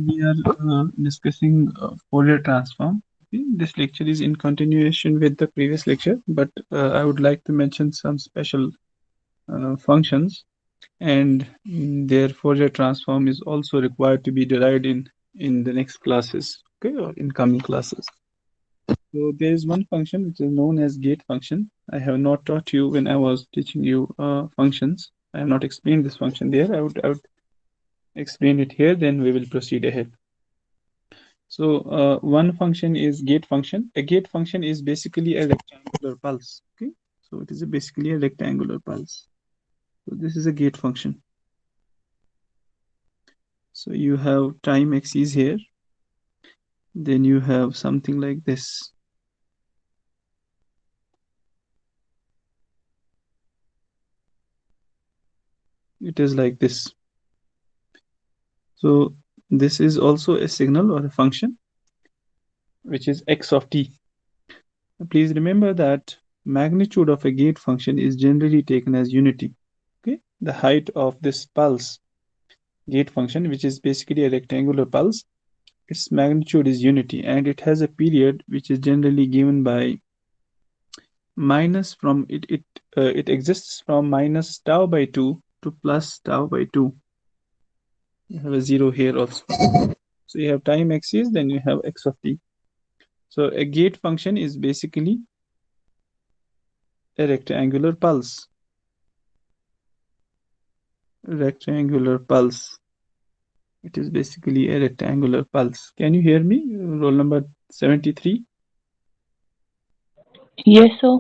we are discussing Fourier transform. Okay, this lecture is in continuation with the previous lecture, but I would like to mention some special functions, and their Fourier transform is also required to be derived in the next classes, okay, or in coming classes. So there is one function which is known as gate function. I have not taught you when I was teaching you functions. I have not explained this function there. I would explain it here, then we will proceed ahead. So one function is gate function. A gate function is basically a rectangular pulse. Okay, so it is basically a rectangular pulse. So this is a gate function. So you have time axis here. Then you have something like this. It is like this. So this is also a signal or a function, which is x of t. Please remember that magnitude of a gate function is generally taken as unity. Okay, the height of this pulse gate function, which is basically a rectangular pulse, its magnitude is unity, and it has a period which is generally given by minus from it exists from minus tau by 2 to plus tau by 2. You have a 0 here also. So you have time axis, then you have x of t. So a gate function is basically a rectangular pulse. Rectangular pulse. It is basically a rectangular pulse. Can you hear me? Roll number 73. Yes, sir.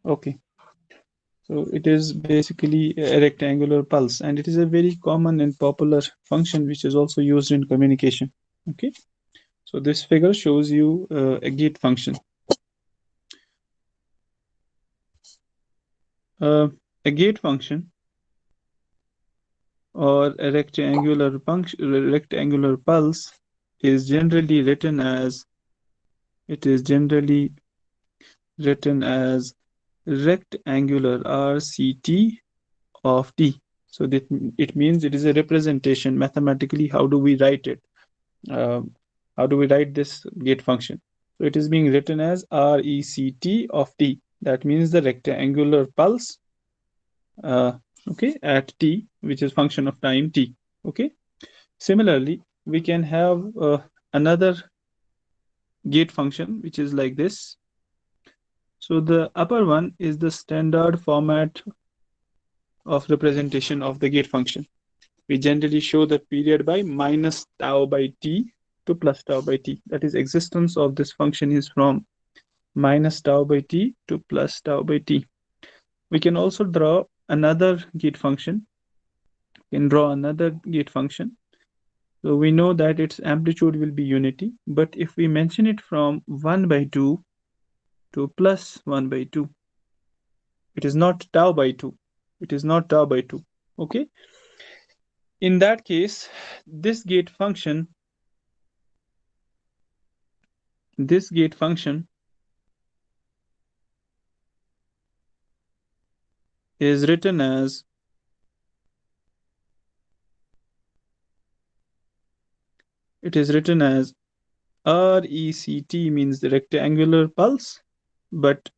Okay. So it is basically a rectangular pulse, and it is a very common and popular function which is also used in communication. Okay. So this figure shows you a gate function. A gate function or a rectangular pulse is generally written as rectangular RCT of t. So that it means it is a representation mathematically. How do we write it? How do we write this gate function? So it is being written as RECT of t. That means the rectangular pulse, uh, okay, at t, which is function of time t. Okay. Similarly, we can have another gate function which is like this. So the upper one is the standard format of representation of the gate function. We generally show the period by minus tau by t to plus tau by t. That is, existence of this function is from minus tau by t to plus tau by t. We can also draw another gate function. We can draw another gate function. So we know that its amplitude will be unity, but if we mention it from 1 by 2 to plus 1 by 2, it is not tau by 2. It is not tau by 2. Okay. In that case, this gate function, this gate function is written as RECT, means the rectangular pulse, but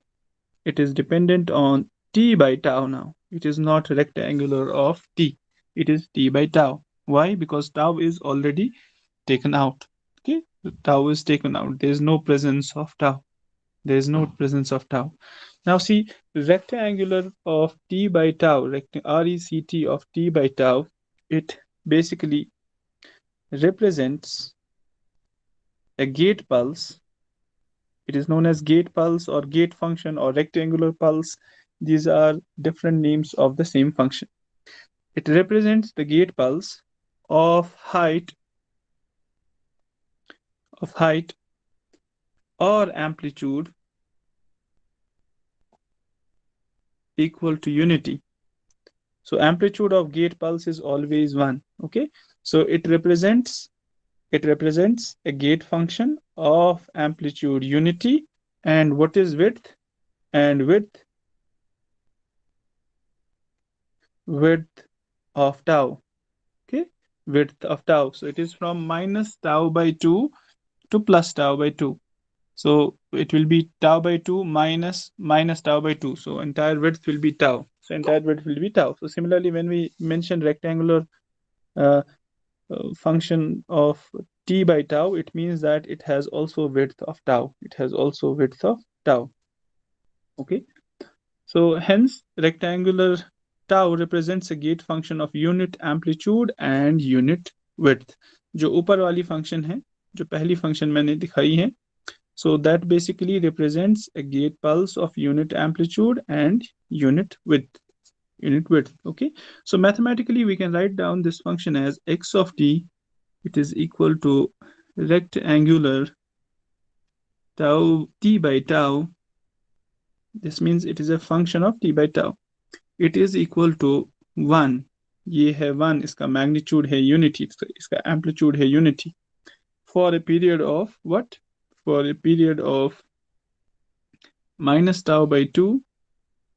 it is dependent on t by tau now. It is not rectangular of t. It is t by tau. Why? Because tau is already taken out. Okay, tau is taken out. There is no presence of tau. There is no presence of tau. Now see, rectangular of t by tau, RECT of t by tau, it basically represents a gate pulse. It is known as gate pulse or gate function or rectangular pulse. These are different names of the same function. It represents the gate pulse of height or amplitude equal to unity. So amplitude of gate pulse is always 1. Okay. So it represents a gate function of amplitude unity. And what is width? And width of tau. Okay. width of tau. So it is from minus tau by 2 to plus tau by 2. So it will be tau by 2 minus tau by 2. So entire width will be tau. So entire width will be tau. So similarly, when we mention rectangular uh, function of t by tau, it means that it has also width of tau. It has also width of tau. Okay. So hence rectangular tau represents a gate function of unit amplitude and unit width. जो ऊपर वाली function है, जो पहली function मैंने दिखाई है, so that basically represents a gate pulse of unit amplitude and unit width. Unit width. Okay. So mathematically we can write down this function as x of t. It is equal to rectangular tau t by tau. This means it is a function of t by tau. It is equal to 1. ये है 1, इसका magnitude है unity, इसका amplitude है unity. For a period of what? For a period of minus tau by 2,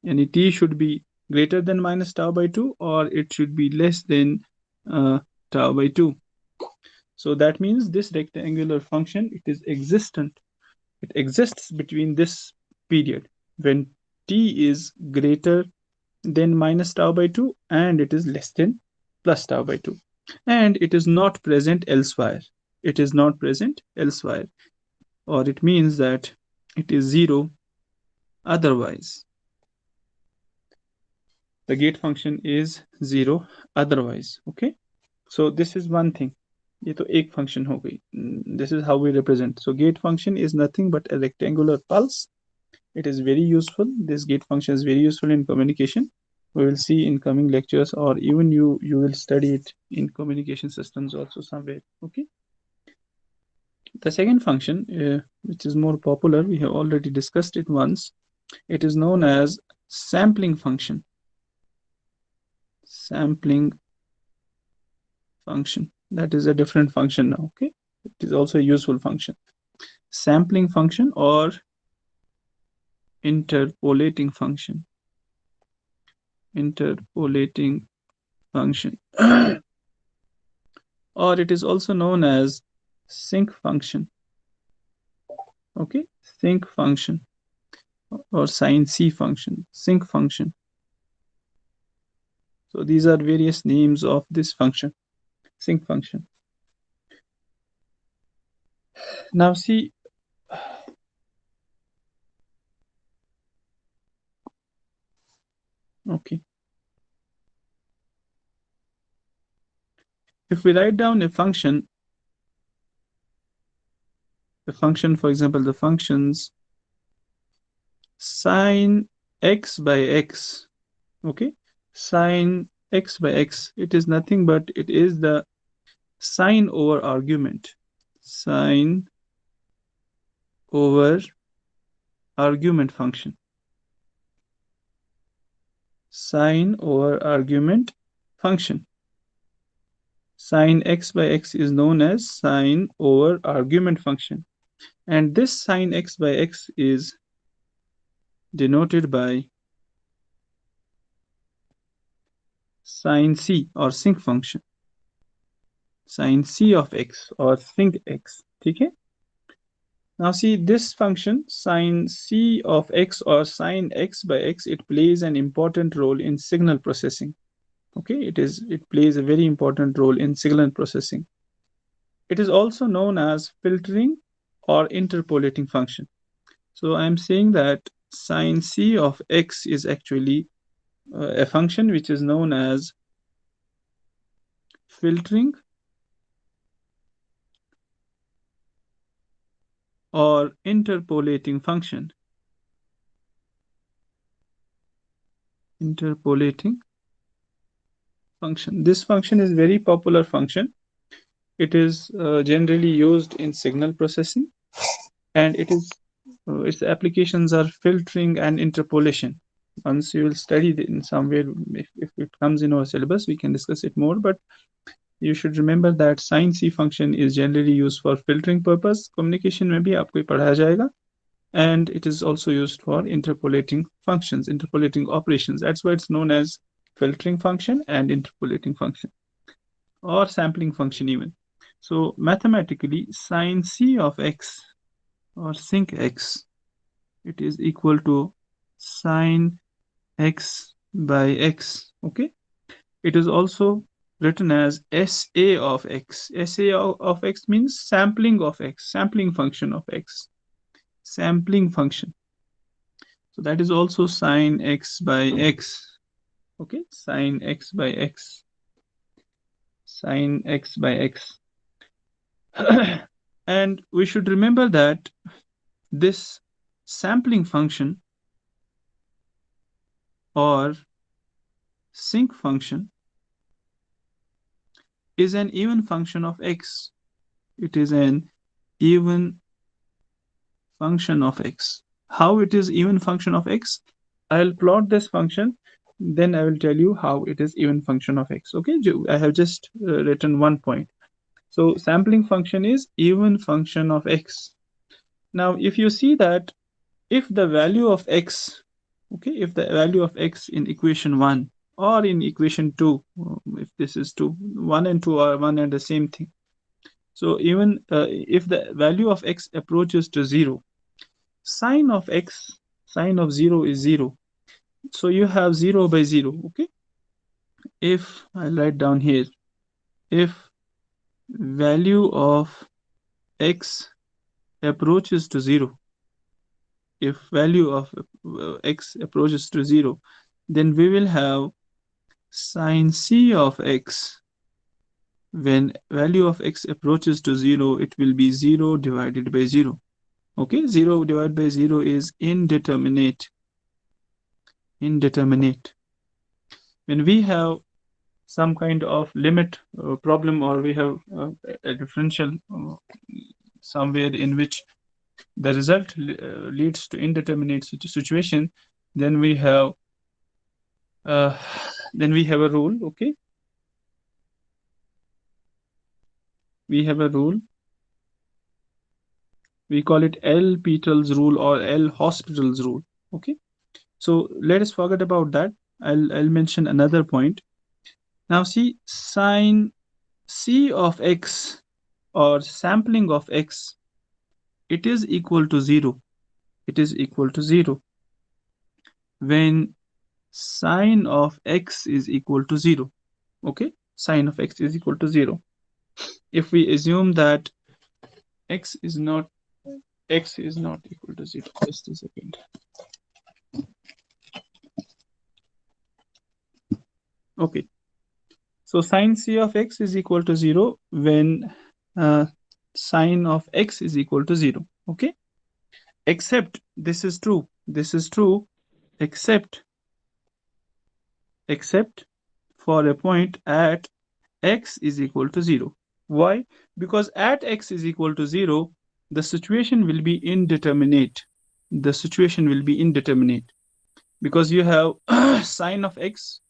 and t should be greater than minus tau by 2, or it should be less than tau by 2. So that means this rectangular function, it is existent. It exists between this period when t is greater than minus tau by 2 and it is less than plus tau by 2. And it is not present elsewhere. It is not present elsewhere. Or it means that it is 0 otherwise. The gate function is 0 otherwise. Okay. So this is one thing. ये तो एक function हो गई. This is how we represent. So gate function is nothing but a rectangular pulse. It is very useful. This gate function is very useful in communication. We will see in coming lectures, or even you will study it in communication systems also somewhere. Okay. The second function, which is more popular, we have already discussed it once. It is known as sampling function. Sampling function. That is a different function now. Okay. It is also a useful function. Sampling function or interpolating function. Interpolating function. Or it is also known as Sinc function. Okay, Sinc function or Sinc function, Sinc function. So these are various names of this function, Sinc function. Now see, okay. If we write down a function, for example, the functions sine x by x, okay, sine x by x, it is nothing but it is the sine over argument, sine over argument function, sine over argument function. Sine x by x is known as sine over argument function, and this sine x by x is denoted by sine c or sinc function, sine c of x or sinc x. Okay. Now see this function sine c of x or sine x by x, it plays an important role in signal processing. Okay, it plays a very important role in signal processing. It is also known as filtering or interpolating function. So I'm saying that sine c of x is actually a function which is known as filtering or interpolating function. Interpolating function. This function is very popular function. It is generally used in signal processing, and its applications are filtering and interpolation. Once you will study it in some way, if it comes in our syllabus, we can discuss it more, but you should remember that sine c function is generally used for filtering purpose. Communication में भी आपको पढ़ाया जाएगा, and it is also used for interpolating functions, interpolating operations. That's why it's known as filtering function and interpolating function. or sampling function even. So mathematically, sine c of x or sinc x, it is equal to sine x by x. Okay. It is also written as SA of x. SA of x means sampling of x, sampling function of x, sampling function. So that is also sine x by x. Okay, sine x by x, sine x by x. And we should remember that this sampling function or sinc function is an even function of x. It is an even function of x. How it is even function of x? I'll plot this function, then I will tell you how it is even function of x. Okay, I have just written one point. So sampling function is even function of x. Now, if you see that if the value of x, okay, if the value of x in equation 1 or in equation 2, if this is 2, 1 and 2 are one and the same thing. So even if the value of x approaches to 0, sine of x, sine of 0 is 0. So you have 0 by 0, okay? If I write down here, if value of x approaches to 0, if value of x approaches to 0, then we will have sine c of x. When value of x approaches to 0, it will be 0 divided by 0. Okay, 0 divided by 0 is indeterminate. Indeterminate. When we have some kind of limit problem, or we have a differential somewhere in which the result leads to indeterminate situation, then we have uh, a rule. Okay, we have a rule, we call it L'Hopital's rule or L'Hospital's rule. Okay, so let us forget about that. I'll mention another point. Now see, sine c of x or sampling of x, it is equal to 0. It is equal to 0 when sine of x is equal to 0. Okay, sine of x is equal to 0. If we assume that x is not equal to 0, just a second. Okay, so sine c of x is equal to 0 when sine of x is equal to 0. Okay, except this is true, except for a point at x is equal to 0. Why? Because at x is equal to 0, the situation will be indeterminate. The situation will be indeterminate because you have sine of x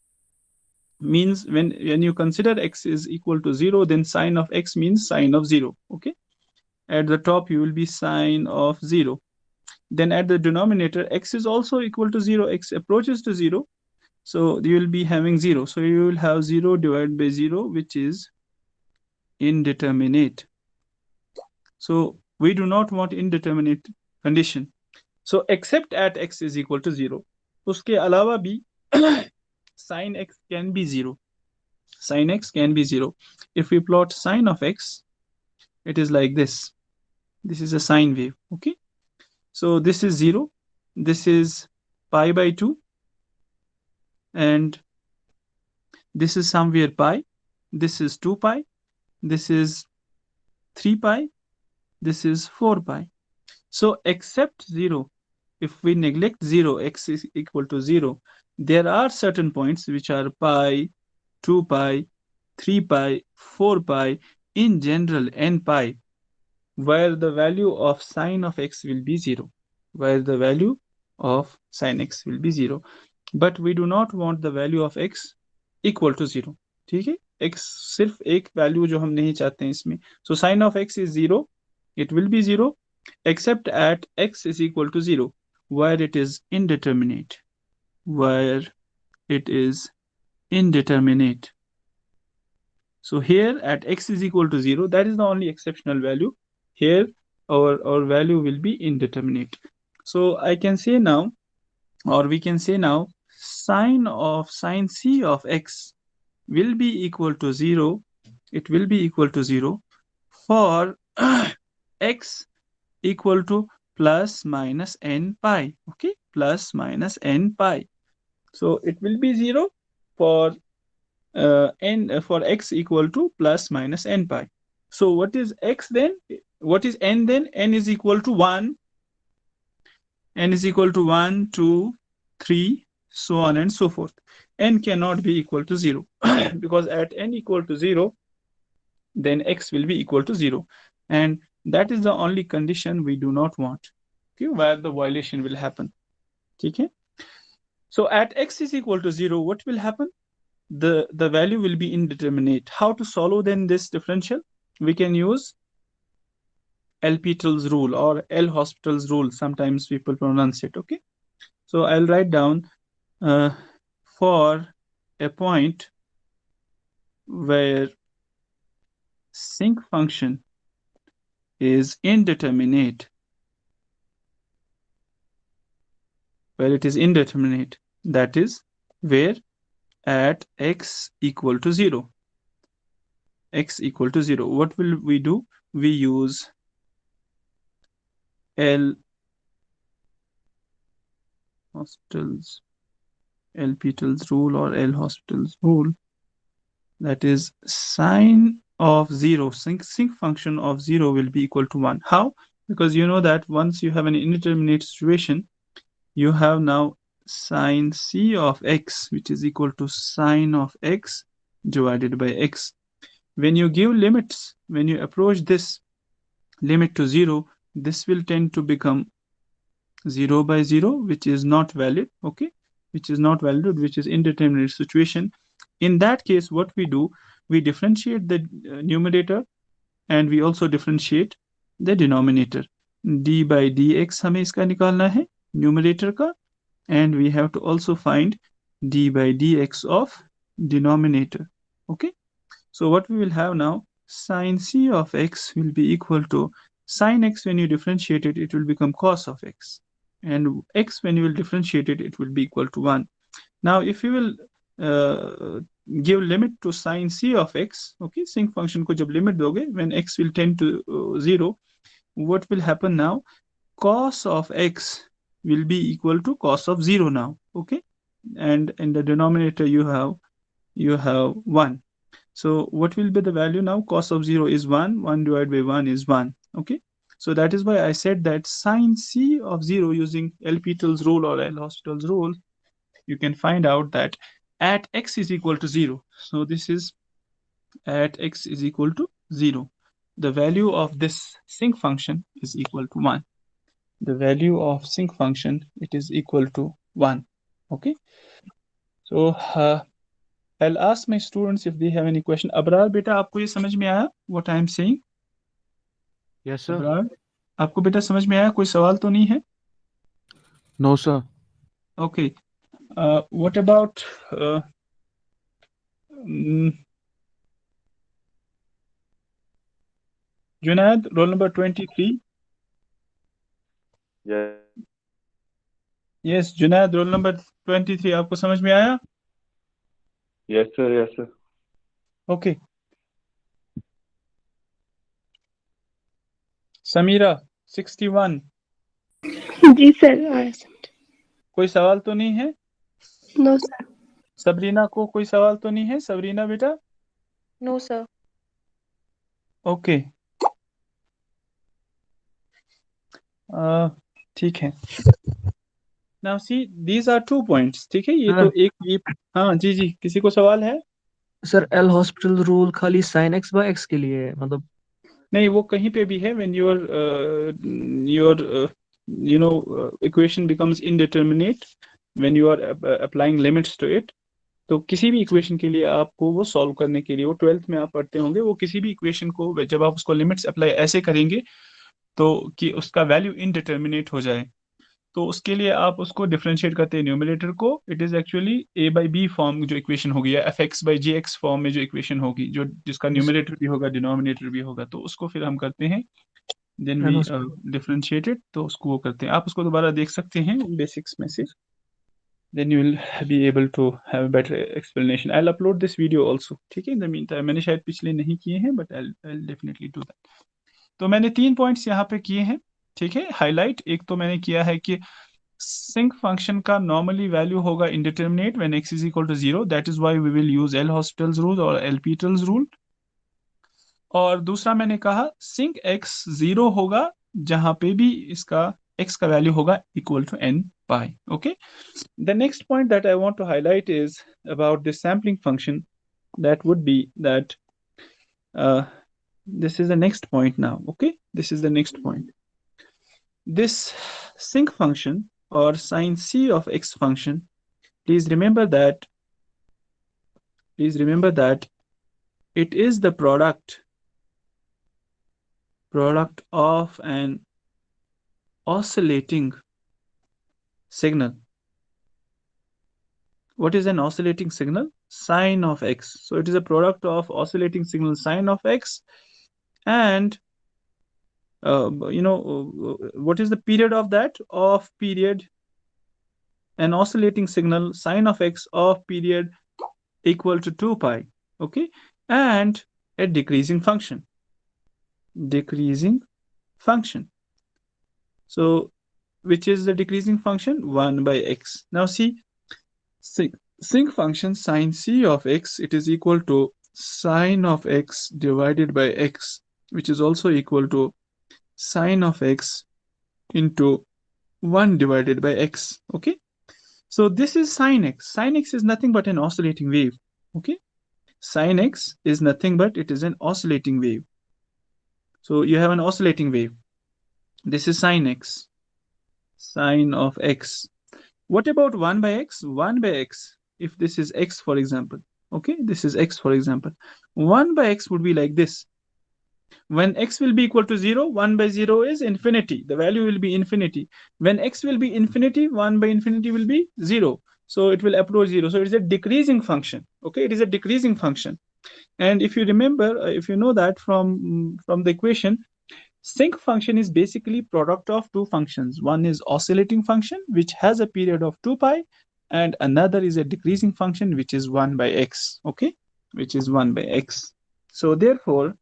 means when you consider x is equal to 0, then sine of x means sine of 0. Okay, at the top you will be sine of 0. Then at the denominator, x is also equal to 0, x approaches to 0, so you will be having 0. So you will have 0 divided by 0, which is indeterminate. So we do not want indeterminate condition. So except at x is equal to 0, uske alawa bhi sin x can be 0. Sin x can be 0. If we plot sine of x, it is like this. This is a sine wave. Okay, so this is 0, this is pi by 2, and this is somewhere pi, this is 2 pi, this is 3 pi, this is 4 pi. So except 0, if we neglect 0, x is equal to 0, there are certain points which are pi, 2 pi, 3 pi, 4 pi, in general n pi, where the value of sine of x will be 0, where the value of sine x will be 0. But we do not want the value of x equal to 0. ठीक है, x सिर्फ एक value जो हम नहीं चाहते हैं इसमें. So sine of x is 0, it will be 0 except at x is equal to 0, where it is indeterminate, where it is indeterminate. So here at x is equal to 0, that is the only exceptional value. Here our value will be indeterminate. So I can say now, or we can say now, sine c of x will be equal to 0. It will be equal to 0 for x equal to plus minus n pi. Okay, plus minus n pi. So it will be 0 for for x equal to plus minus n pi. So what is x then? What is n then? N is equal to 1. N is equal to 1, 2, 3, so on and so forth. N cannot be equal to 0 because at n equal to 0, then x will be equal to 0. And that is the only condition we do not want, okay, where the violation will happen. Okay? So at x is equal to 0, what will happen? The value will be indeterminate. How to solve then this differential? We can use L'Hopital's rule or L'Hospital's rule. Sometimes people pronounce it. Okay, so I'll write down for a point where sinc function is indeterminate, where it is indeterminate, that is where at x equal to 0, x equal to 0, what will we do? We use L'Hopital's rule or L'Hospital's rule, that is sine of 0, sinc function of 0 will be equal to 1. How? Because you know that once you have an indeterminate situation, you have now sine c of x, which is equal to sine of x divided by x. When you give limits, when you approach this limit to 0, this will tend to become 0 by 0, which is not valid, okay, which is not valid, which is indeterminate situation. In that case, what we do, we differentiate the numerator and we also differentiate the denominator. d by dx हमें इसका निकालना है numerator का, and we have to also find d by dx of denominator. Okay, so what we will have now, sine c of x will be equal to sine x. When you differentiate it, it will become cos of x, and x when you will differentiate it, it will be equal to 1. Now if you will give limit to sine c of x, okay, sinc function को जब limit दोगे, when x will tend to 0, what will happen now? Cos of x will be equal to cos of 0 now, okay, and in the denominator you have 1. So what will be the value now? Cos of 0 is 1, 1 divided by 1 is 1, okay. So that is why I said that sine c of 0 using L'Hopital's rule or L'Hospital's rule, you can find out that at x is equal to 0. So this is at x is equal to 0. The value of this sinc function is equal to 1. The value of sinc function, it is equal to 1. Okay. So I'll ask my students if they have any question. Abrar, beta, आपको ये समझ में आया what I am saying? Yes, sir. Abrar, आपको बेटा समझ में आया? कोई सवाल तो नहीं है? No, sir. Okay. What about Junaid, roll number 23? Yes, Yes, Junaid, roll number 23. आपको समझ में आया? yes, sir, yes, sir. Okay. Samira, 61. जी सर आया समझ। कोई सवाल तो नहीं है? No sir. सबरीना को कोई सवाल तो नहीं है? सबरीना बेटा? No sir. ओके, ठीक है। Now see, these are 2 points. ठीक है, ये तो एक हाँ जी जी, किसी को सवाल है? सर L'Hopital रूल खाली sin x by x के लिए है, मतलब नहीं, वो कहीं पे भी है। when your equation becomes indeterminate, when you are applying limits to it, तो किसी भी इक्वेशन के लिए आपको वो सॉल्व करने के लिए, वो 12th में आप पढ़ते होंगे, वो किसी भी इक्वेशन को जब आप उसको लिमिट्स अप्लाई ऐसे करेंगे तो कि उसका वैल्यू इनडिटर्मिनेट हो जाए, तो उसके लिए आप उसको डिफरेंशिएट करते हैं न्यूमरेटर को, it is actually a by b form जो इक्वेशन होगी या fx by gx फॉर्म में जो इक्वेशन होगी, जो जिसका न्यूमरेटर भी होगा डिनोमिनेटर भी होगा, तो उसको फिर हम करते हैं देन वी डिफरेंशिएटेड, तो उसको वो करते हैं। आप उसको दोबारा देख सकते हैं बेसिक्स में से, then you will be able to have a better explanation. I'll upload this video also, ठीक है। in the meantime मैंने शायद पिछले नहीं किए हैं, but I'll definitely do that. तो मैंने 3 पॉइंट्स यहाँ पे किए हैं, ठीक है, हाईलाइट। एक तो मैंने किया है कि सिंक फंक्शन का नॉर्मली वैल्यू होगा indeterminate when x is equal to 0, that is why we will use L hospital's rule और एल पीटल्स रूल। और दूसरा मैंने कहा सिंक x 0 होगा जहां पे भी इसका x का वैल्यू होगा equal to n pi, okay? The next point that I want to highlight is about this sampling function. That would be that this is the next point now, okay? This is the next point. This sinc function or sin c of x function, please remember that it is the product of an oscillating signal. What is an oscillating signal? Sine of x. So it is a product of oscillating signal sine of x and what is the period of that? Of period, an oscillating signal sine of x of period equal to 2 pi, okay? And a decreasing function. So which is the decreasing function? 1 by x. Now see, sinc function sine c of x, it is equal to sine of x divided by x, which is also equal to sine of x into 1 divided by x, okay? So this is sine x. Sine x is nothing but an oscillating wave, okay? Sine x is nothing but it is an oscillating wave. So you have an oscillating wave. This is sine x, sine of x. What about 1 by x? 1 by x, if this is x, for example, okay, this is x, for example, 1 by x would be like this. When x will be equal to 0, 1 by 0 is infinity. The value will be infinity. When x will be infinity, 1 by infinity will be 0. So it will approach 0. So it is a decreasing function. Okay, it is a decreasing function. And if you remember, if you know that from the equation, sinc function is basically product of two functions. One is oscillating function, which has a period of 2 pi, and another is a decreasing function, which is 1 by x. Okay, which is 1 by x. So therefore,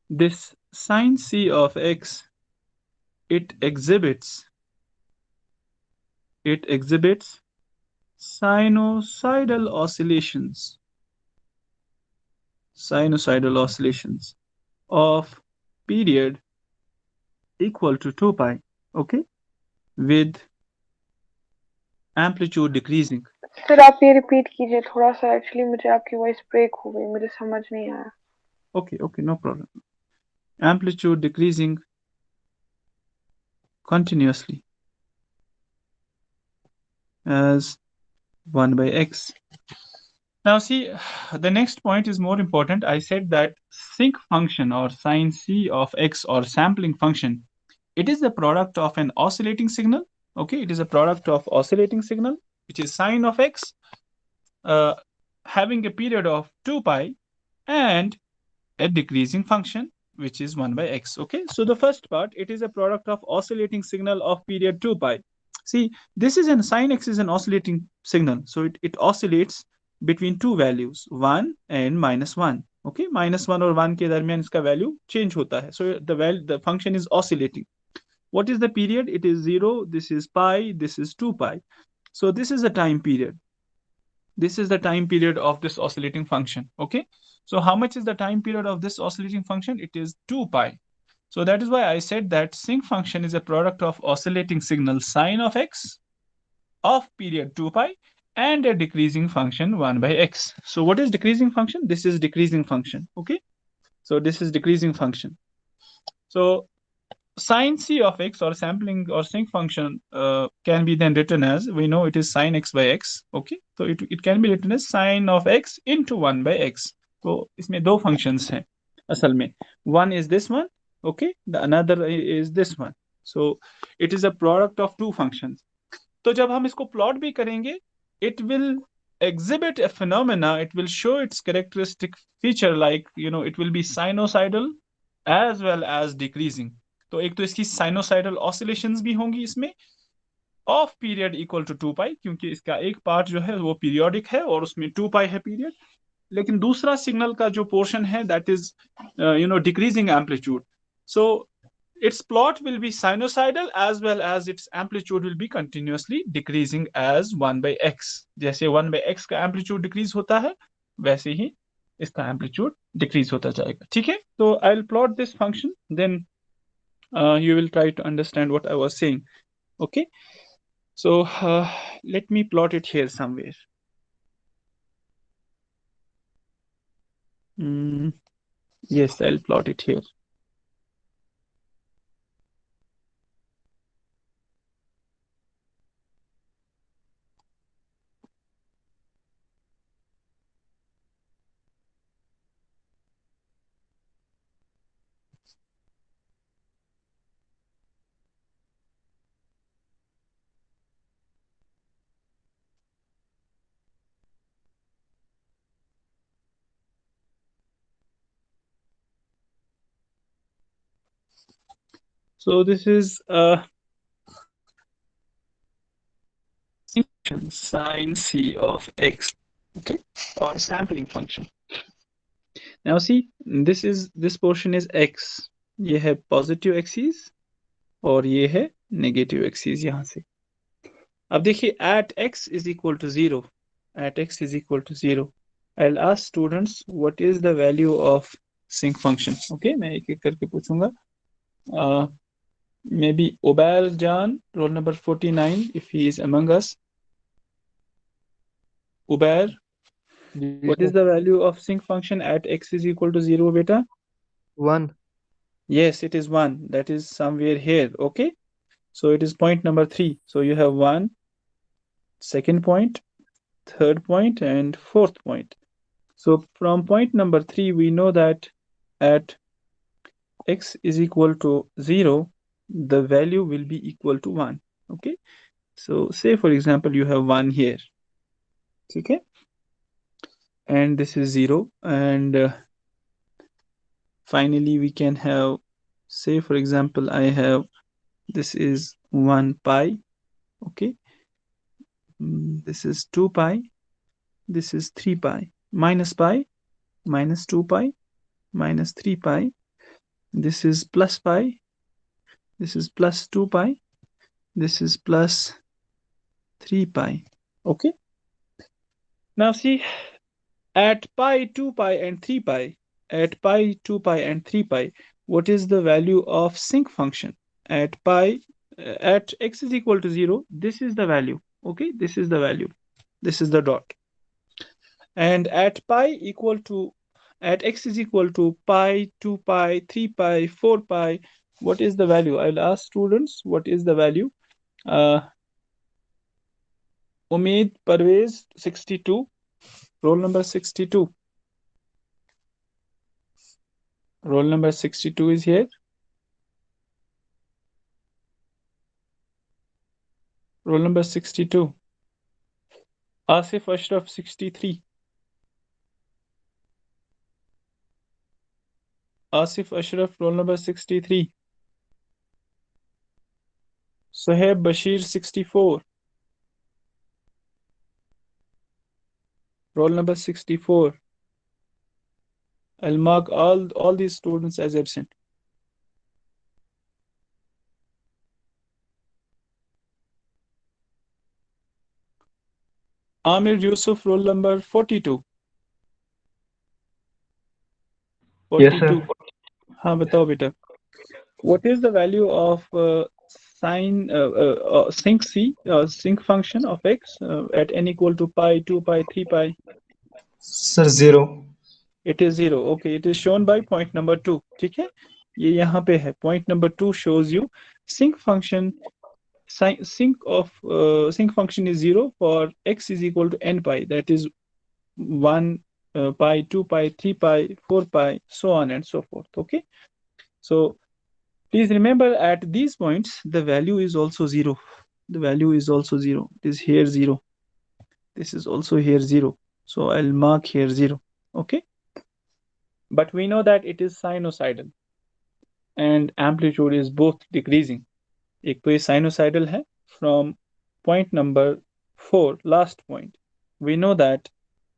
this sin c of x, it exhibits sinusoidal oscillations of period equal to 2 pi, okay, with amplitude decreasing. Sir आप ये repeat कीजिए थोड़ा सा, actually मुझे आपकी voice break हो गई, मुझे समझ नहीं आया। Okay, no problem. Amplitude decreasing continuously as 1 by x. Now see, the next point is more important. I said that sinc function or sin c of x or sampling function, it is the product of an oscillating signal. Okay, it is a product of oscillating signal, which is sine of x, having a period of 2 pi and a decreasing function, which is 1 by x. Okay, so the first part, it is a product of oscillating signal of period 2 pi. See, this is an sine x is an oscillating signal. So it oscillates between two values, 1 and -1. Okay, -1 और 1 के दरमियान इसका value change होता है. So the function is oscillating. What is the period? It is 0, this is pi, this is 2 pi. So this is the time period. This is the time period of this oscillating function, okay? So how much is the time period of this oscillating function? It is 2 pi. So that is why I said that sinc function is a product of oscillating signal sine of x of period 2 pi and a decreasing function 1 by x. So what is decreasing function? This is decreasing function, okay? So this is decreasing function. So sine c of x or sampling or sinc function can be then written as, we know it is sine x by x, okay? So it can be written as sine of x into 1 by x. So इसमें दो functions हैं असल में. One is this one Okay, the another is this one. So it is a product of two functions. तो जब हम इसको plot भी करेंगे, it will exhibit a phenomena, it will show its characteristic feature, like it will be sinusoidal as well as decreasing. तो एक तो इसकी sinusoidal oscillations भी होंगी इसमें ऑफ पीरियड इक्वल टू 2 पाई, क्योंकि इसका एक पार्ट जो है वो पीरियोडिक है और उसमें 2 पाई है पीरियड, लेकिन दूसरा सिग्नल का जो पोर्शन है that is decreasing amplitude. So its plot will be sinusoidal as well as its amplitude will be continuously decreasing as 1 by x. जैसे 1 by x का amplitude decrease होता है वैसे ही इसका amplitude decrease होता जाएगा. ठीक है, तो I'll plot this function, then you will try to understand what I was saying. Okay, so let me plot it here somewhere. Yes, I'll plot it here. So this is a function sine c of x, okay, or sampling function. Now see, this portion is x. ये है positive axis और ये है negative axis यहाँ से. अब देखिए at x is equal to 0, at x is equal to 0, I'll ask students what is the value of sinc function. Okay, मैं एक एक करके पूछूंगा. Maybe Obail Jan, roll number 49, if he is among us. Ubair, what is the value of sinc function at x is equal to 0, beta? 1. Yes, it is 1. That is somewhere here. Okay, so it is point number 3. So you have 1, second point, third point, and fourth point. So from point number 3, we know that at x is equal to 0, the value will be equal to 1. Okay, so say for example you have 1 here. Okay, and this is 0, and finally we can have, say for example I have, this is 1 pi. Okay, this is 2 pi, this is 3 pi, minus 2 pi, minus 3 pi, this is plus pi, this is plus 2 pi, this is plus 3 pi. Okay, now see, at pi, 2 pi, and 3 pi, at pi, 2 pi, and 3 pi, what is the value of sinc function? At pi, at x is equal to 0, this is the value. Okay, this is the value. This is the dot. And at pi equal to, at x is equal to pi, 2 pi, 3 pi, 4 pi, what is the value? I'll ask students, what is the value? Umeed Parvez, 62. Roll number 62. Roll number 62 is here. Roll number 62. Asif Ashraf, 63. Asif Ashraf, roll number 63. Sohaib Bashir, 64. Roll number 64. I'll mark all these students as absent. Amir Yusuf, roll number 42. 42. Yes, sir. हाँ बताओ बेटा. What is the value of sinc c, sinc function of x at n equal to pi, 2 pi, 3 pi? Sir, 0. It is 0. Okay, it is shown by point number 2. ठीक है, ये यहाँ पे है. Point number 2 shows you sinc function. Sinc function is 0 for x is equal to n pi. That is 1 pi, 2 pi, 3 pi, 4 pi, so on and so forth. Okay, so Please remember at these points, the value is also 0. The value is also 0. It is here 0. This is also here 0. So I'll mark here 0. Okay. But we know that it is sinusoidal and amplitude is both decreasing. एक तो ये sinusoidal है from point number 4, last point. We know that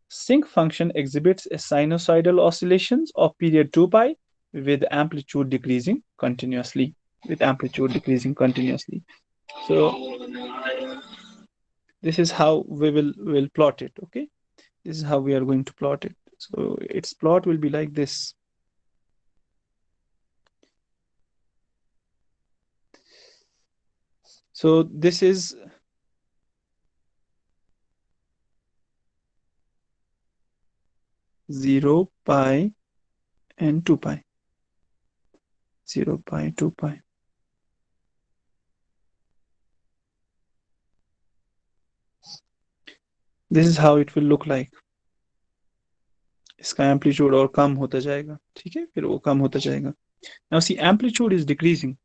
Sinc function exhibits a sinusoidal oscillations of period 2 pi with amplitude decreasing continuously. So this is how we will plot it. Okay, this is how we are going to plot it. So its plot will be like this. So this is 0 pi and 2 pi. 0 pi 2 pi. This is how it will look like. इसका amplitude और कम होता जाएगा, ठीक है, फिर वो कम होता जाएगा. Now see, amplitude is decreasing.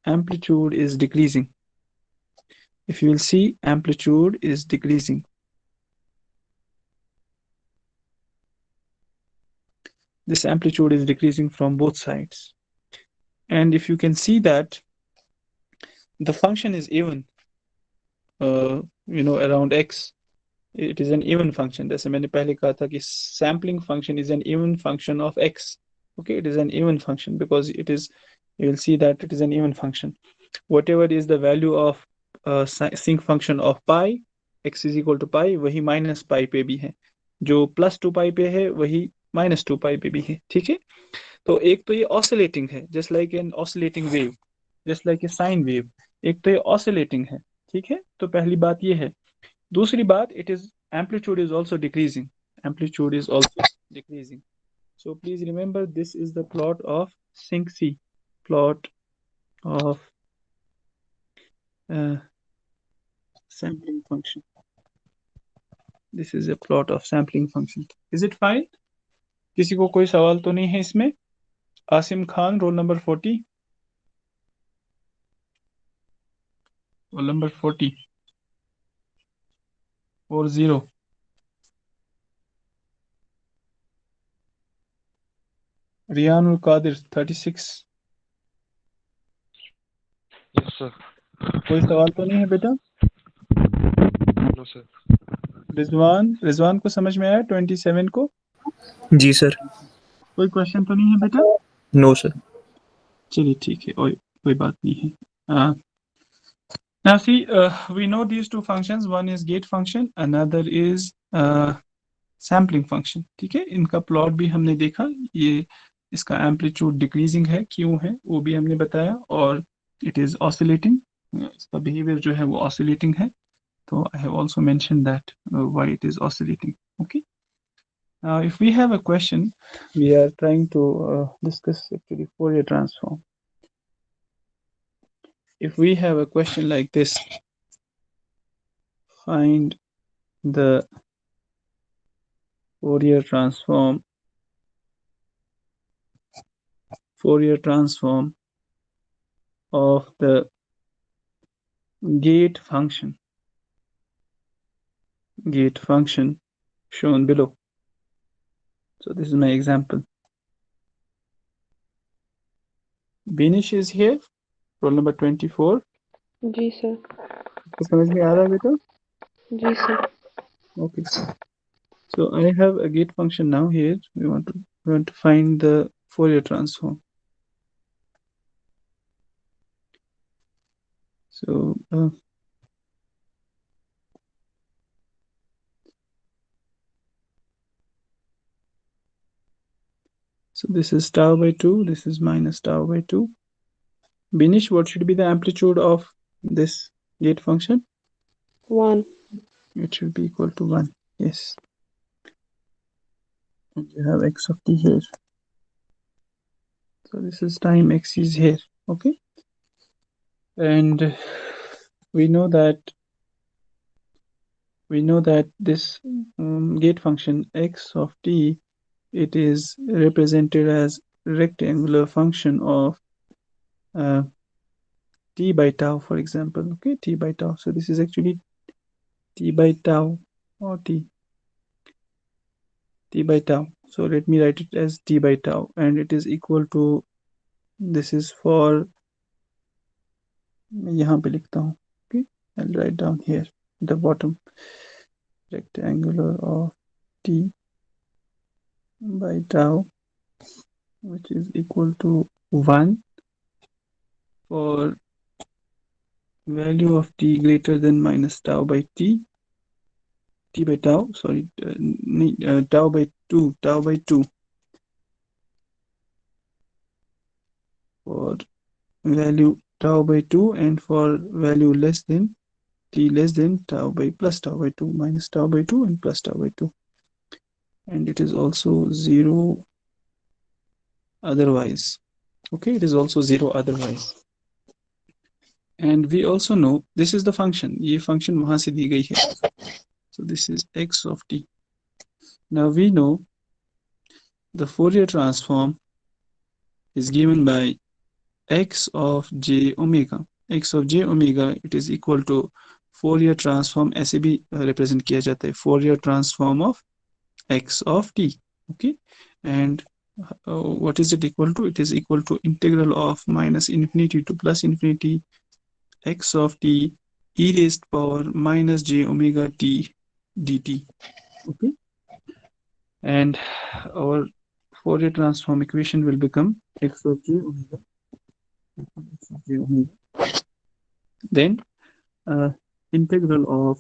Amplitude is decreasing. If you will see, amplitude is decreasing. This amplitude is decreasing from both sides. And if you can see that the function is even, around x, it is an even function. जैसे मैंने पहले कहा था कि sampling function is an even function of x. Okay, it is an even function because it is, you will see that it is an even function. Whatever is the value of sinc function of pi, x is equal to pi, वही minus pi पे भी है. जो plus 2 pi पे है वही minus 2 pi पे भी है. ठीक है, तो एक तो ये oscillating है, just like an oscillating wave, just like a sine wave. एक तो ये oscillating है. ठीक है, तो पहली बात ये है. दूसरी बात, it is amplitude is also decreasing. Amplitude is also decreasing. So please remember, this is the plot of Sinc C, plot of sampling function. This is a plot of sampling function. Is it fine? किसी को कोई सवाल तो नहीं है इसमें? Asim Khan, roll number 40. Roll number 40 or 0. Riyanul Qadir 36. Yes, sir. कोई सवाल तो नहीं है बेटा? No, sir. रिजवान को समझ में आया 27 को? जी सर. कोई क्वेश्चन तो नहीं है बेटा? No sir. चलिए ठीक है, कोई बात नहीं है. Now see, we know these two functions. One is gate function, another is sampling function. ठीक है, इनका प्लॉट भी हमने देखा. ये इसका एम्पलीट्यूड डिक्रीजिंग है, क्यों है वो भी हमने बताया, और इट इज ऑसिलेटिंग. इसका बिहेवियर जो है वो ऑसिलेटिंग है. तो I have also mentioned that why it is oscillating. Okay. Now, if we have a question, we are trying to discuss actually Fourier transform. If we have a question like this, find the Fourier transform of the gate function shown below. So this is my example. Binish is here, roll number 24. जी sir. तो समझ में आ रहा है बेटा? जी sir. Okay. So I have a gate function now here. We want to find the Fourier transform. So so this is tau by 2. This is minus tau by 2. Binish, what should be the amplitude of this gate function? 1. It should be equal to 1. Yes. And you have x of t here. So this is time x is here. Okay. And we know that this gate function x of t, it is represented as rectangular function of t by tau, for example. Okay, t by tau. So this is actually t by tau or t by tau. So let me write it as t by tau, and it is equal to, this is for, मैं यहाँ पे लिखता हूँ. Okay, I'll write down here the bottom, rectangular of t by tau, which is equal to 1 for value of t greater than minus tau by t by tau, sorry, tau by 2, for value tau by 2, and for value less than t less than tau by plus tau by 2, minus tau by 2 and plus tau by 2. And it is also 0 otherwise. Okay, it is also 0 otherwise. And we also know this is the function. ये function वहाँ से दी गई है. So this is x of t. Now we know the Fourier transform is given by x of j omega. X of j omega, it is equal to Fourier transform, ऐसे भी represent किया जाता है, Fourier transform of x of t. Okay, and what is it equal to? It is equal to integral of minus infinity to plus infinity x of t e raised power minus j omega t dt. Okay, and our Fourier transform equation will become x of j omega, then integral of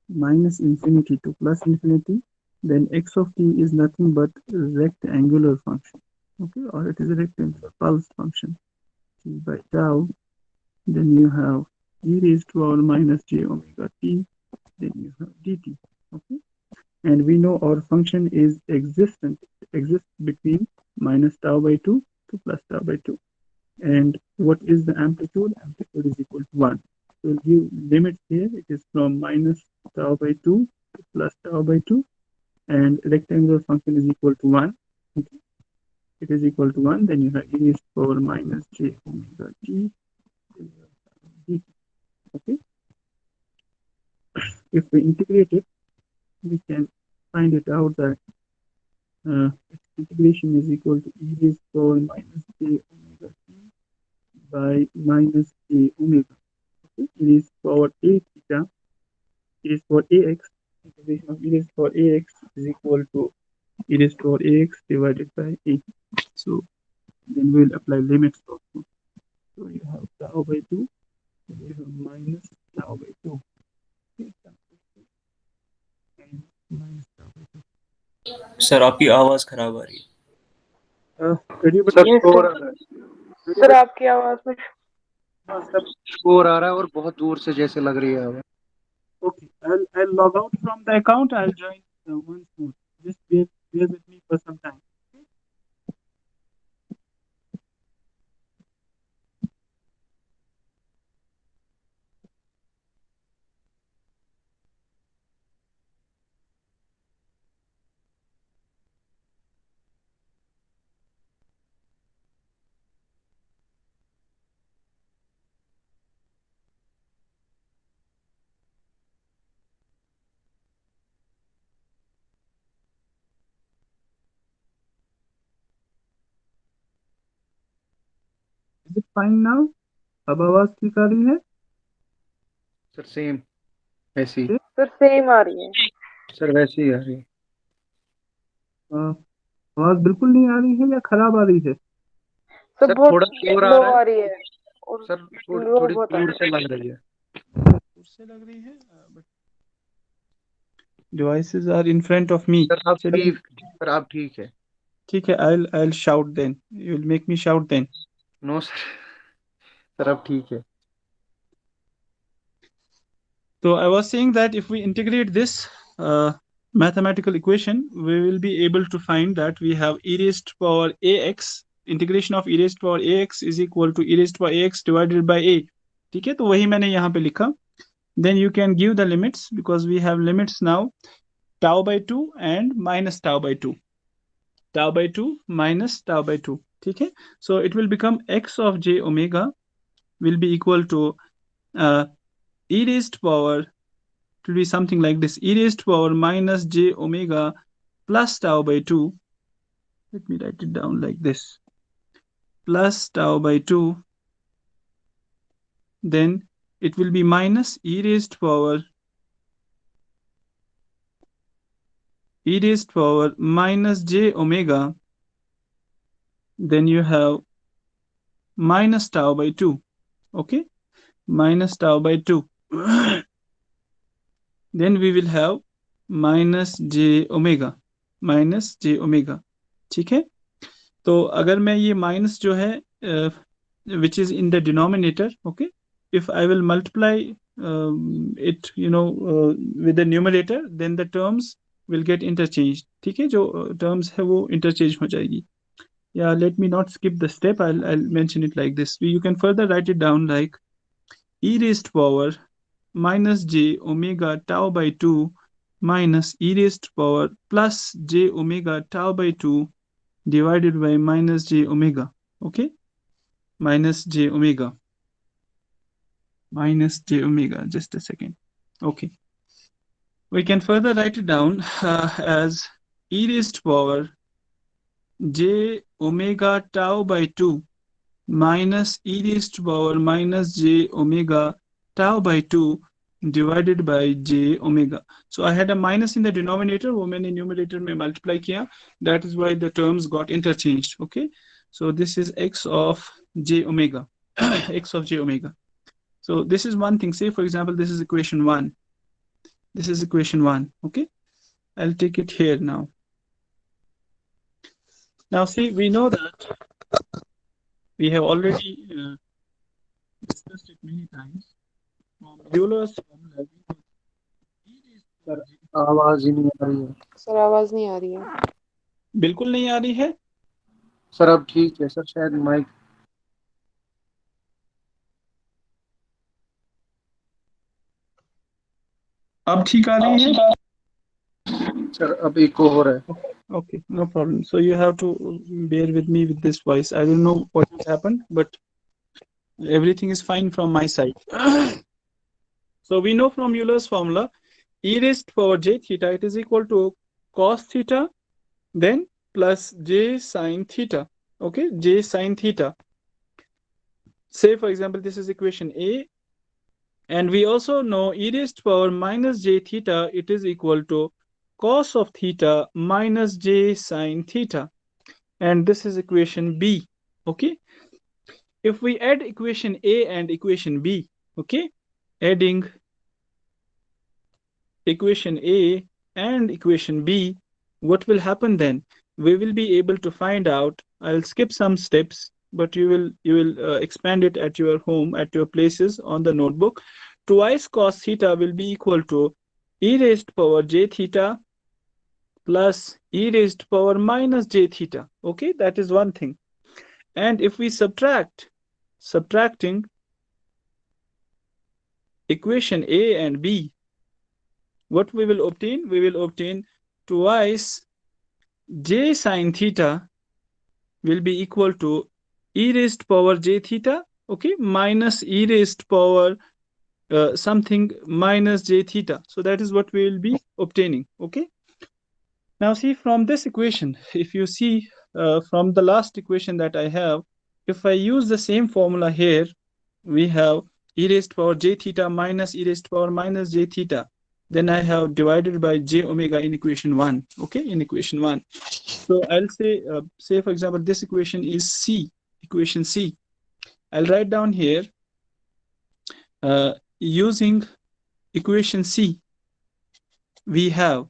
minus infinity to plus infinity, then x of t is nothing but rectangular function. Okay, or it is a rectangular pulse function, t by tau. Then you have e raised to power minus j omega t, then you have dt. Okay, and we know our function is exists between minus tau by 2 to plus tau by 2. And what is the amplitude? Amplitude is equal to 1. So we'll give limits here. It is from minus tau by 2 to plus tau by 2, and rectangular function is equal to 1. Okay. It is equal to 1. Then you have e raised to power minus j omega t dt. Okay. If we integrate it, we can find it out that its integration is equal to e raised to power minus j omega t by minus j omega. Okay. E raised to power a theta, e raised to power ax. Integration of e raised to power ax is equal to e raised to power ax divided by a. So then we'll apply limits also. So you have tau by 2, and you have minus tau by 2. Okay. And minus tau by 2. Sir आपकी आवाज खराब आ रही है. Everybody, Yes, शोर आ sir. रहा है. Sir आपकी आवाज में सब शोर आ रहा है और बहुत दूर से जैसे लग रही है आवाज. okay. I'll log out from the account. I'll join once more. Just bear with me for some time. Is it fine now? अब आवाज ठीक आ रही है? सर सेम ऐसी. सर सेम आ रही है. सर वैसी ही आ रही है. आवाज बिल्कुल नहीं आ रही है या खराब आ रही है? सर सर बहुत थोड़ा शोर आ लो रहा आ है. रही है और सर लो थोड़ी बहुत आ दूर रही से लग रही है. दूर से लग रही है, but devices are in front of me. Sir आप चलिए, ठीक. सर आप ठीक है. ठीक है. I'll shout then. You'll make me shout then. No sir. Sir आप ठीक है. So I was saying that if we integrate this mathematical equation, we will be able to find that we have e raised to power ax. Integration of e raised to power ax is equal to e raised to power ax divided by a. ठीक है, तो वही मैंने यहाँ पे लिखा. Then you can give the limits, because we have limits now, tau by 2 and minus tau by 2. Tau by 2 minus tau by 2. ठीक है. So it will become x of j omega will be equal to e raised power, it will be something like this, e raised power minus j omega plus tau by 2. Let me write it down like this, plus tau by 2. Then it will be minus e raised power minus j omega. Then you have minus tau by 2. Okay, minus tau by 2. Then we will have minus j omega, ठीक है. तो अगर मैं ये minus जो है which is in the denominator, okay, if I will multiply it with the numerator, then the terms will get interchanged. ठीक है, जो terms है वो interchange हो जाएगी. Yeah, let me not skip the step. I'll mention it like this. You can further write it down like e raised power minus j omega tau by 2 minus e raised power plus j omega tau by 2 divided by minus j omega. Okay, minus j omega, just a second. Okay, we can further write it down as e raised power j omega tau by 2 minus e raised power minus j omega tau by 2 divided by j omega. So I had a minus in the denominator, वो मैंने numerator में multiply किया, that is why the terms got interchanged. Okay, so this is x of j omega. X of j omega. So this is one thing. Say for example this is equation 1. This is equation 1. Okay, I'll take it here now. Now see, we know that we have already discussed it many times. From Euler's formula, sir आवाज ही नहीं आ रही है. Sir आवाज नहीं आ रही है. बिल्कुल नहीं आ रही है. सर अब ठीक है सर, शायद माइक. अब ठीक आ रही है. सर अब इको हो रहा है. Okay, no problem. So you have to bear with me with this voice. I don't know what has happened, but everything is fine from my side. So we know from Euler's formula, e raised power j theta, it is equal to cos theta, then plus j sin theta. Okay, j sin theta. Say for example this is equation A, and we also know e raised power minus j theta, it is equal to cos of theta minus j sin theta, and this is equation B. Okay, if we add equation A and equation B, okay, adding equation A and equation B, what will happen then? We will be able to find out. I'll skip some steps, but you will expand it at your home, at your places on the notebook. Twice cos theta will be equal to e raised power j theta plus e raised power minus j theta. Okay, that is one thing. And if we subtracting equation A and B, what we will obtain? We will obtain twice j sin theta will be equal to e raised power j theta, okay, minus e raised power something minus j theta. So that is what we will be obtaining. Okay, now see from this equation, if you see from the last equation that I have, if I use the same formula here, we have e raised power j theta minus e raised power minus j theta. Then I have divided by j omega in equation 1. Okay, in equation 1. So I'll say for example this equation is C, equation C. I'll write down here using equation C, we have,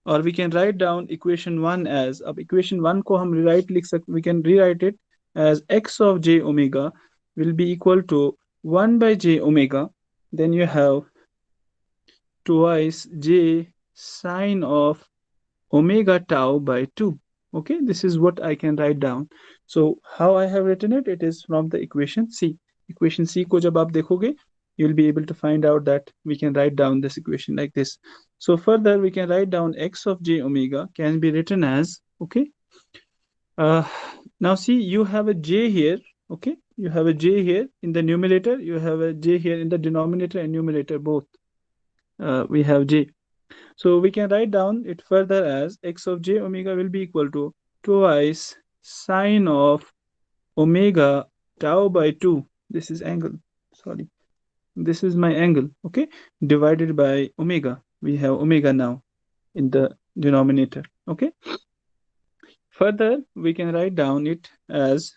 or we can write down equation 1 as, अब equation 1 को हम we can rewrite it as x of j omega will be equal to 1 by j omega. Then you have twice j sine of omega tau by 2. Okay, this is what I can write down. So how I have written it, it is from the equation C. Equation C को जब आप देखोगे, you'll be able to find out that we can write down this equation like this. So further we can write down x of j omega can be written as, okay, Uh, now see, you have a j here, okay? You have a j here in the numerator, you have a j here in the denominator and numerator both. We have j. So we can write down it further as x of j omega will be equal to twice sine of omega tau by 2. This is angle, sorry. This is my angle, okay? Divided by omega. We have omega now in the denominator, okay? Further, we can write down it as,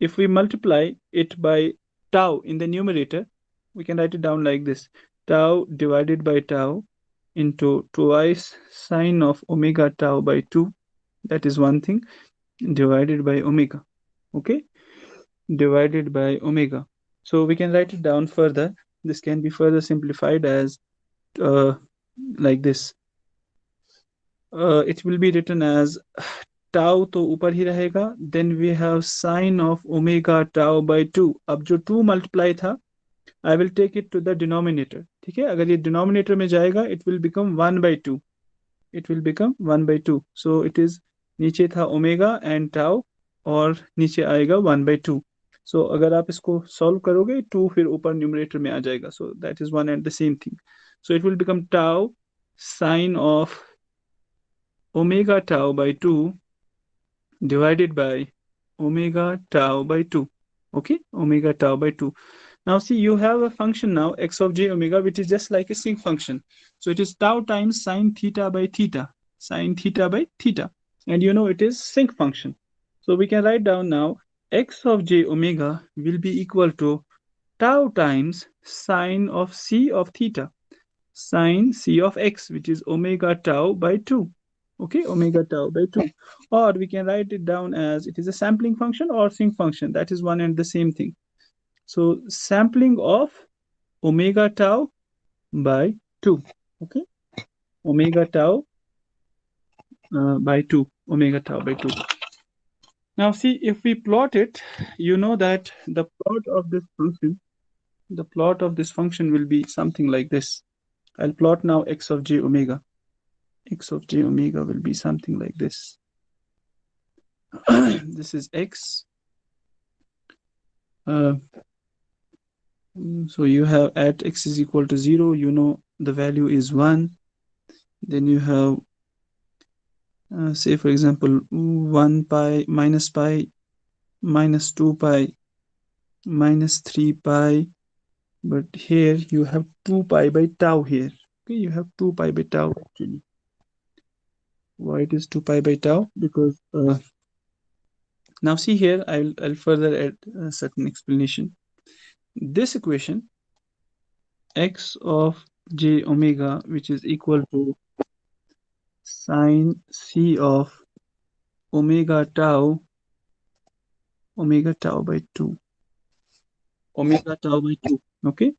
if we multiply it by tau in the numerator, we can write it down like this. Tau divided by tau into twice sine of omega tau by 2. That is one thing, divided by omega, okay? Divided by omega. So we can write it down further. This can be further simplified as like this. It will be written as tau तो ऊपर ही रहेगा, then we have sine of omega tau by 2. अब जो 2 multiply था, I will take it to the denominator. ठीक है, अगर ये denominator में जाएगा, it will become 1 by 2. It will become 1 by 2. So it is, नीचे था omega and tau और नीचे आएगा 1 by 2. So अगर आप इसको solve करोगे, 2 फिर ऊपर numerator में आ जाएगा. So that is one and the same thing. So it will become tau sine of omega tau by 2 divided by omega tau by 2. Okay, omega tau by 2. Now see, you have a function now, x of j omega, which is just like a sinc function. So it is tau times sine theta by theta, sine theta by theta. And you know it is sinc function. So we can write down now, x of j omega will be equal to tau times sine of c of theta, sine c of x, which is omega tau by 2. Okay, omega tau by 2. Or we can write it down as, it is a sampling function or sinc function. That is one and the same thing. So sampling of omega tau by 2. Okay, omega tau by 2, omega tau by 2. Now see, if we plot it, you know that the plot of this function will be something like this. I'll plot now x of j omega. X of j omega will be something like this. This is x. So you have at x is equal to 0, you know the value is 1. Then you have, say for example, 1 pi, minus 2 pi, minus 3 pi. But here you have 2 pi by tau here. Okay, you have 2 pi by tau actually. Why it is 2 pi by tau? Because now see here, I'll further add a certain explanation. This equation, x of j omega, which is equal to sine c of omega tau by 2. Omega tau by 2. Okay,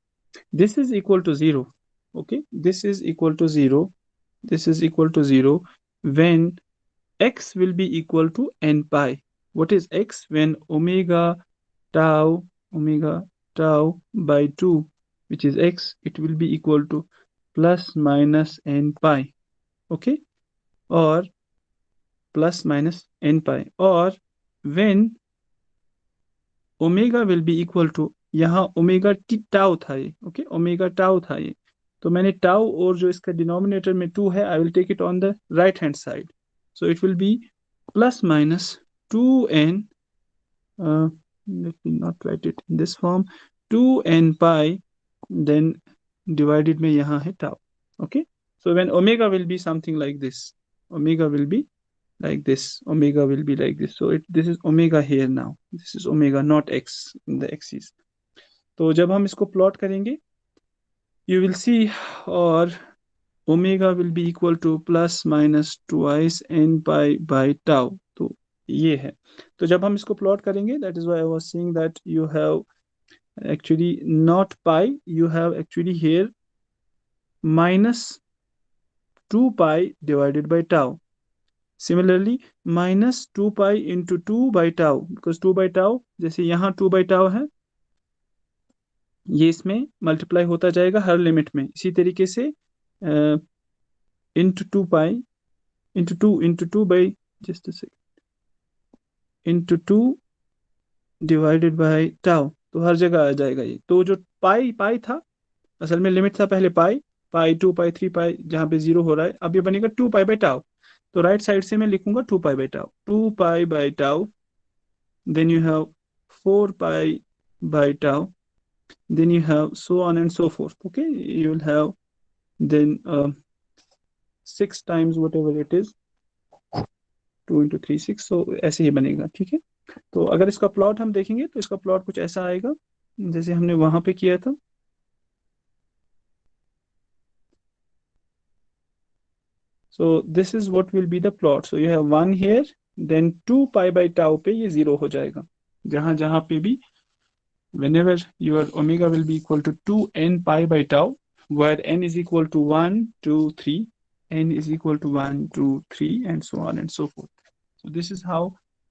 this is equal to 0. Okay, this is equal to 0. This is equal to 0 when x will be equal to n pi. What is x? When omega tau by 2, which is x, it will be equal to plus minus n pi. Okay, or plus minus n pi, or when omega will be equal to, यहाँ omega T tau था ये, okay, omega tau था ये, तो मैंने tau और जो इसका डिनोमिनेटर में 2 है, I will take it on the right hand side. So it will be plus minus 2n, let me not write it in this form, 2n pi, then divided में यहाँ है tau. Okay, so when omega will be something like this, omega will be like this, omega will be like this. So this is omega here now. This is omega, not x in the axis. तो जब हम इसको plot करेंगे, you will see, or omega will be equal to plus minus twice n pi by tau. तो ये है. तो जब हम इसको plot करेंगे, that is why I was saying that you have actually not pi, you have actually here minus 2 pi divided by tau. Similarly, minus 2 pi into 2 by tau, because 2 by tau, जैसे यहाँ 2 by tau है, ये इसमें multiply होता जाएगा हर limit में. इसी तरीके से into 2 pi into 2 by, just a second, into 2 divided by tau, तो हर जगह आ जाएगा ये। तो जो पाई था, असल में लिमिट था पहले पाई 2 पाई 3 पाई, जहाँ पे 0 हो रहा है, अब ये बनेगा 2 पाई बाई टाउ। तो राइट साइड से मैं लिखूंगा 2 pi by tau, 2 pi by tau, then you have 4 pi by tau, then you have so on and so forth. Okay, you will have then 6 times whatever it is, 2 into 3 6, so ऐसे ही बनेगा। ठीक है, तो अगर इसका plot हम देखेंगे तो इसका प्लॉट कुछ ऐसा आएगा जैसे हमने वहां पे किया था। So this is what will be the plot. So you have 1 here, then 2 pi by tau पे ये 0 हो जाएगा, जहां जहां पे भी whenever your omega will be equal to 2n pi by tau, where n is equal to 1 2 3, n is equal to 1 2 3, and so on and so forth. So this is how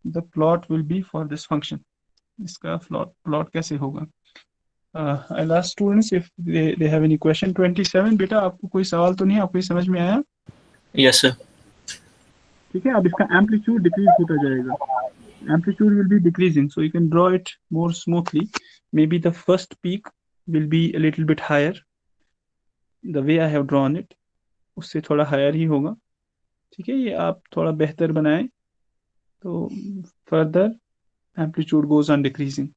the plot will be for this function. इसका plot कैसे होगा? I'll ask students if they have any question. 27 बेटा, आपको कोई सवाल तो नहीं, आपको समझ में आया? Yes sir. ठीक है, अब इसका एम्पलीट्यूड डिक्रीज होता जाएगा, amplitude will be decreasing, so you can draw it more smoothly. Maybe the first peak will be a little bit higher, the way I have drawn it, उससे थोड़ा higher ही होगा। ठीक है, ये आप थोड़ा बेहतर बनाएं तो further amplitude goes on decreasing,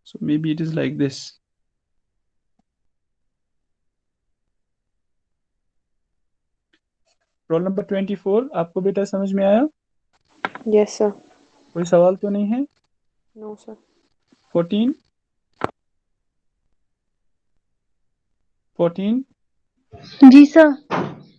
so maybe it is like this. Roll number 24, आपको बेटा समझ में आया? Yes sir. कोई सवाल तो नहीं है? No sir. 14 14 जी सर।